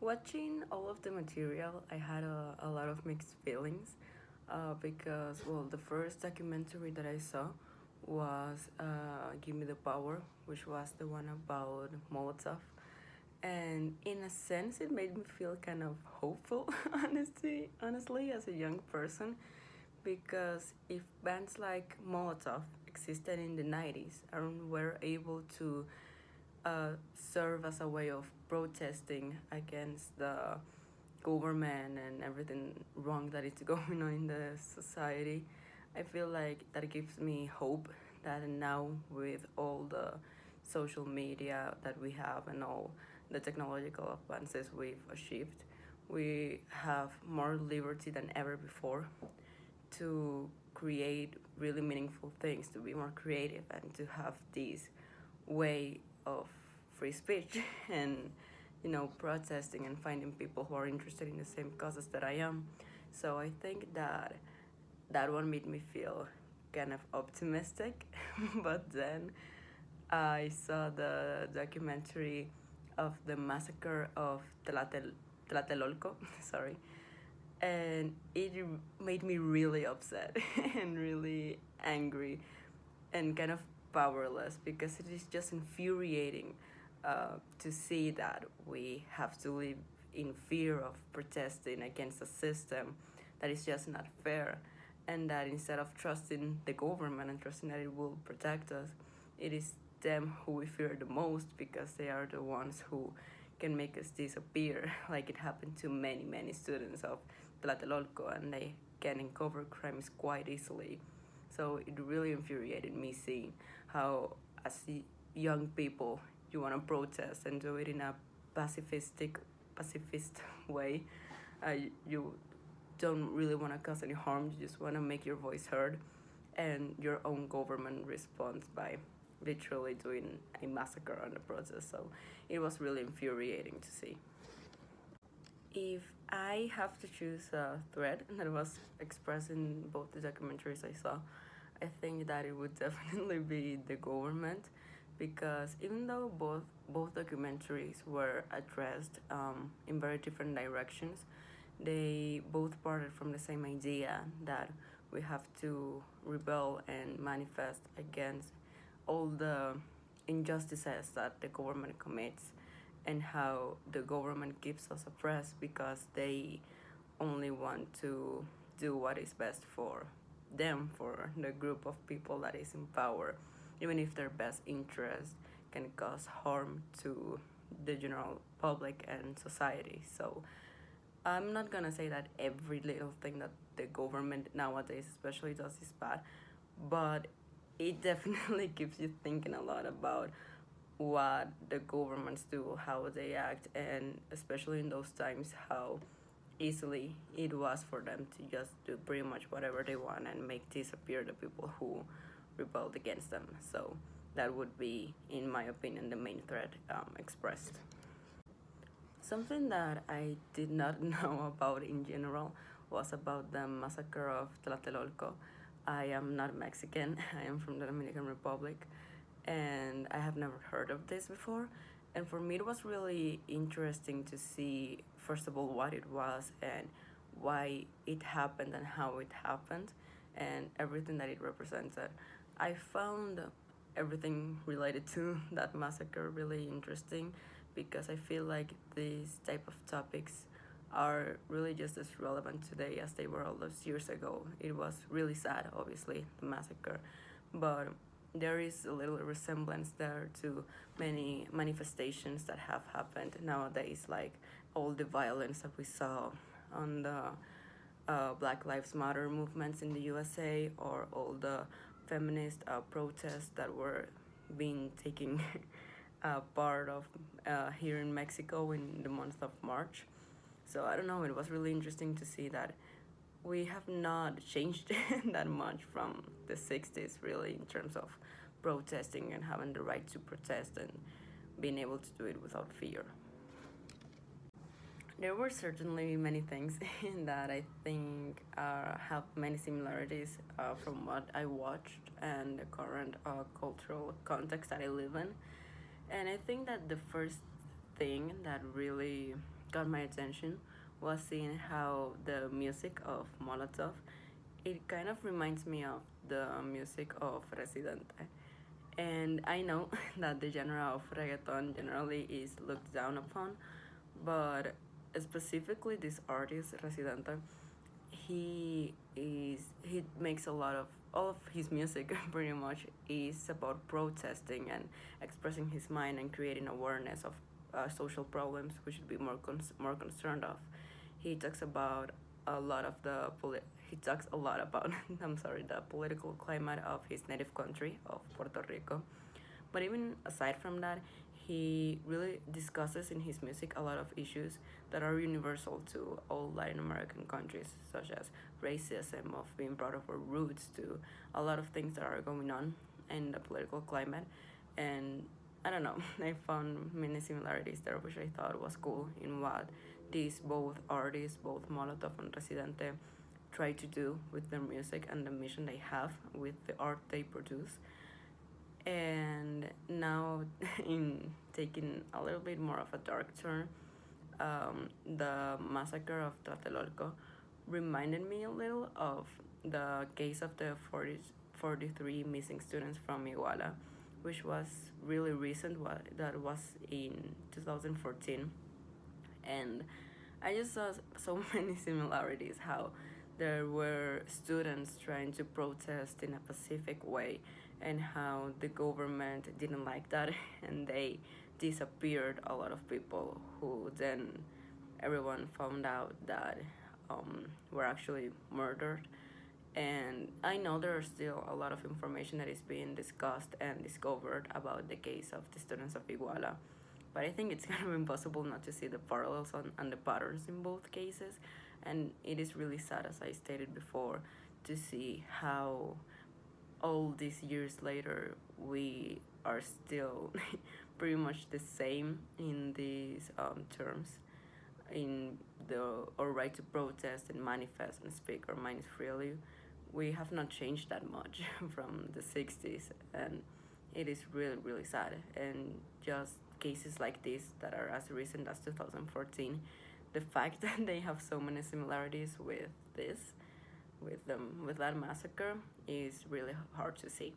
Watching all of the material, I had a lot of mixed feelings because, well, the first documentary that I saw was Give Me the Power, which was the one about Molotov. And in a sense, it made me feel kind of hopeful, honestly, as a young person, because if bands like Molotov existed in the 90s and were able to serve as a way of protesting against the government and everything wrong that is going on in the society. I feel like that gives me hope that now, with all the social media that we have and all the technological advances we've achieved, we have more liberty than ever before to create really meaningful things, to be more creative, and to have this way of free speech and protesting and finding people who are interested in the same causes that I am. So I think that that one made me feel kind of optimistic. But then I saw the documentary of the massacre of Tlatelolco, sorry, and it made me really upset and really angry and kind of powerless, because it is just infuriating to see that we have to live in fear of protesting against a system that is just not fair, and that instead of trusting the government and trusting that it will protect us, it is them who we fear the most, because they are the ones who can make us disappear, like it happened to many students of Tlatelolco, and they can uncover crimes quite easily. So it really infuriated me seeing how, as young people, you want to protest and do it in a pacifist way. You don't really want to cause any harm. You just want to make your voice heard, and your own government responds by literally doing a massacre on the protest. So it was really infuriating to see. If I have to choose a thread that was expressed in both the documentaries I saw, I think that it would definitely be the government, because even though both documentaries were addressed in very different directions, they both parted from the same idea that we have to rebel and manifest against all the injustices that the government commits, and how the government keeps us oppressed because they only want to do what is best for them, for the group of people that is in power, even if their best interest can cause harm to the general public and society. So I'm not gonna say that every little thing that the government nowadays especially does is bad, but it definitely keeps you thinking a lot about what the governments do, how they act, and especially in those times, how easily it was for them to just do pretty much whatever they want and make disappear the people who rebelled against them. So that would be, in my opinion, the main threat expressed. Something that I did not know about in general was about the massacre of Tlatelolco. I am not Mexican, I am from the Dominican Republic, and I have never heard of this before. And for me, it was really interesting to see, first of all, what it was and why it happened and how it happened and everything that it represented. I found everything related to that massacre really interesting, because I feel like these type of topics are really just as relevant today as they were all those years ago. It was really sad, obviously, the massacre, but there is a little resemblance there to many manifestations that have happened nowadays, like all the violence that we saw on the Black Lives Matter movements in the USA, or all the feminist protests that were being taking part of here in Mexico in the month of March. So I don't know, it was really interesting to see that we have not changed that much from the 60s, really, in terms of protesting and having the right to protest and being able to do it without fear. There were certainly many things that I think have many similarities from what I watched and the current cultural context that I live in. And I think that the first thing that really got my attention was seeing how the music of Molotov, it kind of reminds me of the music of Residente. And I know that the genre of reggaeton generally is looked down upon, but specifically this artist Residente, he makes a lot of all of his music pretty much is about protesting and expressing his mind and creating awareness of social problems we should be more concerned of. He talks about a lot of he talks a lot about I'm sorry, the political climate of his native country of Puerto Rico. But even aside from that, he really discusses in his music a lot of issues that are universal to all Latin American countries, such as racism, of being proud of our roots, to a lot of things that are going on in the political climate. And I don't know, I found many similarities there, which I thought was cool in what these both artists, both Molotov and Residente, try to do with their music and the mission they have with the art they produce. And now, in taking a little bit more of a dark turn, the massacre of Tlatelolco reminded me a little of the case of the 43 missing students from Iguala, which was really recent. That was in 2014, and I just saw so many similarities. How there were students trying to protest in a pacific way, and how the government didn't like that, and they disappeared a lot of people who then everyone found out that were actually murdered. And I know there are still a lot of information that is being discussed and discovered about the case of the students of Iguala. But I think it's kind of impossible not to see the parallels and the patterns in both cases. And it is really sad, as I stated before, to see how all these years later we are still pretty much the same in these terms, in the our right to protest and manifest and speak our minds freely. We have not changed that much from the 60s, and it is really, really sad. And just cases like this that are as recent as 2014, the fact that they have so many similarities with this, with that massacre, is really hard to see.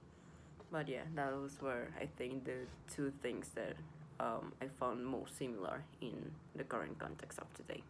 But yeah, those were, I think, the two things that I found most similar in the current context of today.